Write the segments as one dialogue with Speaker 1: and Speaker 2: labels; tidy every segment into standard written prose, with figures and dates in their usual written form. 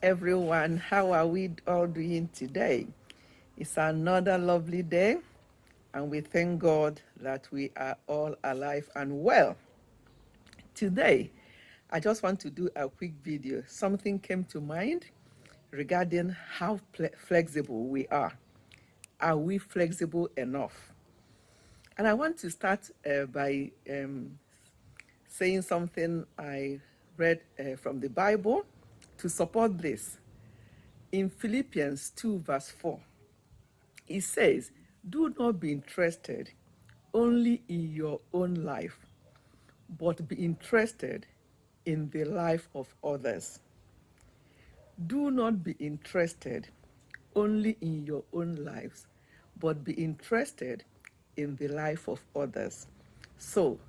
Speaker 1: everyone. How are we all doing today? It's another lovely day, and we thank God that we are all alive and well. Today, I just want to do a quick video. Something came to mind regarding how flexible we are. Are we flexible enough? And I want to start by saying something I read from the Bible to support this. In Philippians 2, verse 4, it says, "Do not be interested only in your own life, but be interested in the life of others." Do not be interested only in your own lives, but be interested in the life of others. So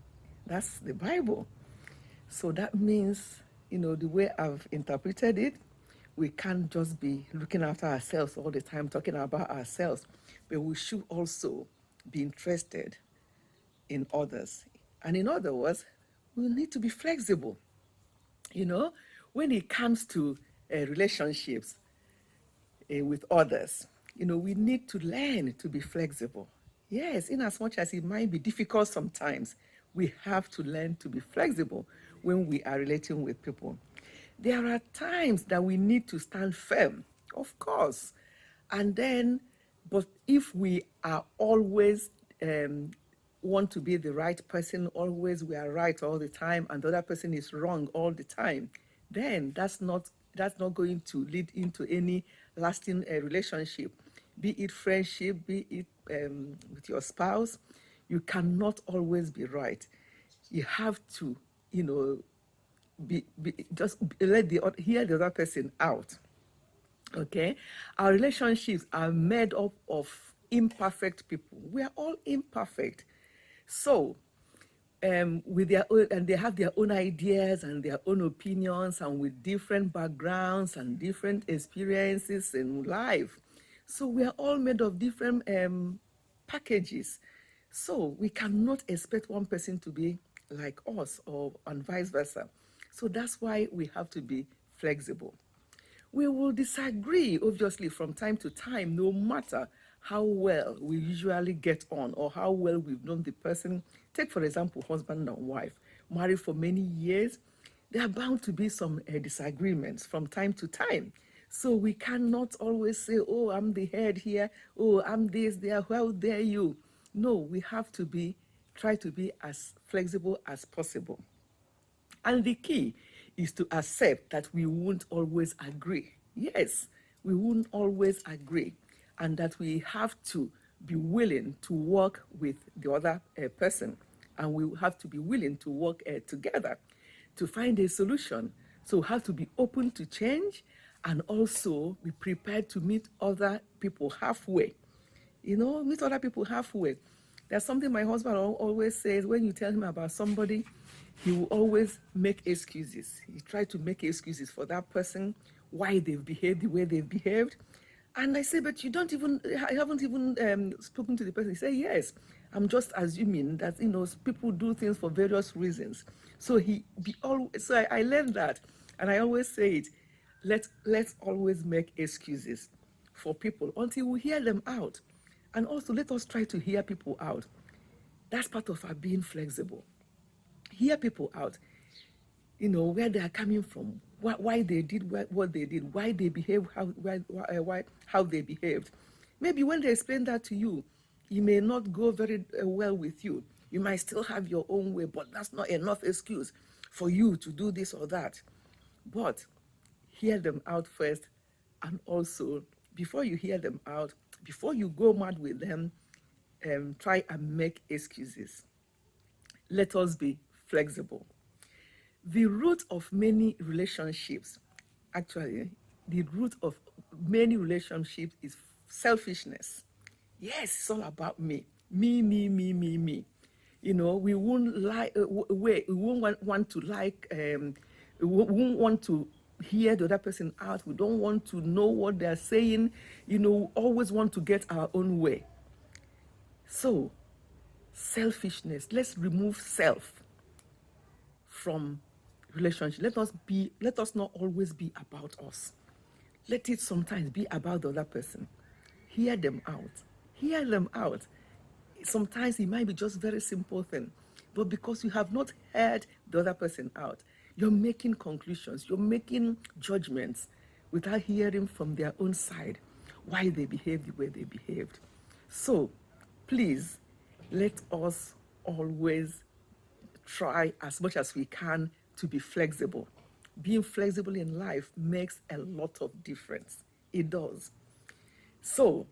Speaker 1: that's the Bible. So that means, the way I've interpreted it, we can't just be looking after ourselves all the time, talking about ourselves, but we should also be interested in others. And in other words, we need to be flexible. When it comes to relationships with others, we need to learn to be flexible. Yes, in as much as it might be difficult sometimes, we have to learn to be flexible when we are relating with people. There are times that we need to stand firm, of course. And then, but if we are always want to be the right person, always we are right all the time, and the other person is wrong all the time, then that's not going to lead into any lasting relationship, be it friendship, be it with your spouse. You cannot always be right. You have to, just let hear the other person out. Okay, our relationships are made up of imperfect people. We are all imperfect. So with their own, and they have their own ideas and their own opinions, and with different backgrounds and different experiences in life. So we are all made of different packages. So we cannot expect one person to be like us, or and vice versa. So that's why we have to be flexible. We will disagree, obviously, from time to time, no matter how well we usually get on or how well we've known the person. Take, for example, husband and wife, married for many years. There are bound to be some disagreements from time to time. So we cannot always say, oh, I'm the head here, oh, I'm this, there, how dare you. No, we have to try to be as flexible as possible. And the key is to accept that we won't always agree. Yes, we won't always agree, and that we have to be willing to work with the other person, and we have to be willing to work together to find a solution. So we have to be open to change, and also be prepared to meet other people halfway. Meet other people halfway. There's something my husband always says: when you tell him about somebody, he will always make excuses. He tries to make excuses for that person, why they've behaved the way they've behaved. And I say, but you haven't even spoken to the person. He said, yes, I'm just assuming that, people do things for various reasons. So I learned that. And I always say it, let's always make excuses for people until we hear them out. And also, let us try to hear people out. That's part of our being flexible. Hear people out, where they are coming from, why they did what they did, why they behave how they behaved. Maybe when they explain that to you, it may not go very well with you. You might still have your own way, but that's not enough excuse for you to do this or that. But hear them out first, and also, before you hear them out, before you go mad with them, try and make excuses. Let us be flexible. The root of many relationships, actually, the root of many relationships is selfishness. Yes, it's all about me. Me, me, me, me, me. We won't we won't want to we won't want to hear the other person out. We don't want to know what they're saying. Always want to get our own way. So, selfishness. Let's remove self from relationship. Let us not always be about us. Let it sometimes be about the other person. Hear them out. Hear them out. Sometimes it might be just very simple thing, but because you have not heard the other person out, you're making conclusions, you're making judgments without hearing from their own side why they behaved the way they behaved. So please, let us always try as much as we can to be flexible. Being flexible in life makes a lot of difference. It does. So,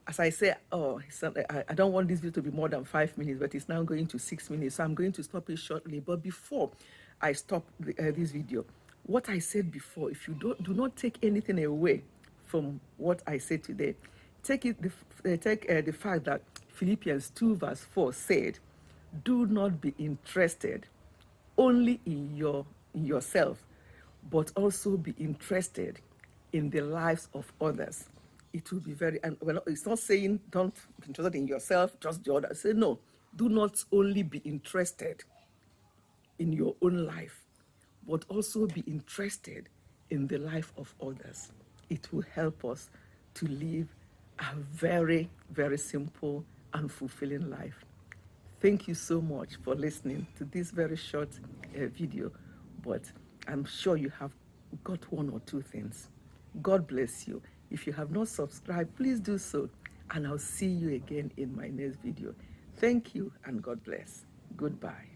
Speaker 1: as I say, I don't want this video to be more than 5 minutes, but it's now going to 6 minutes. So I'm going to stop it shortly. But before I stop this video, what I said before, if you do not take anything away from what I said today, take the fact that Philippians 2 verse 4 said, do not be interested only in yourself, but also be interested in the lives of others. It will be very, and well, it's not saying don't be interested in yourself, just the others. Say no, do not only be interested in your own life, but also be interested in the life of others. It will help us to live a very, very simple and fulfilling life. Thank you so much for listening to this very short video, but I'm sure you have got one or two things. God bless you. If you have not subscribed, please do so, and I'll see you again in my next video. Thank you, and God bless. Goodbye.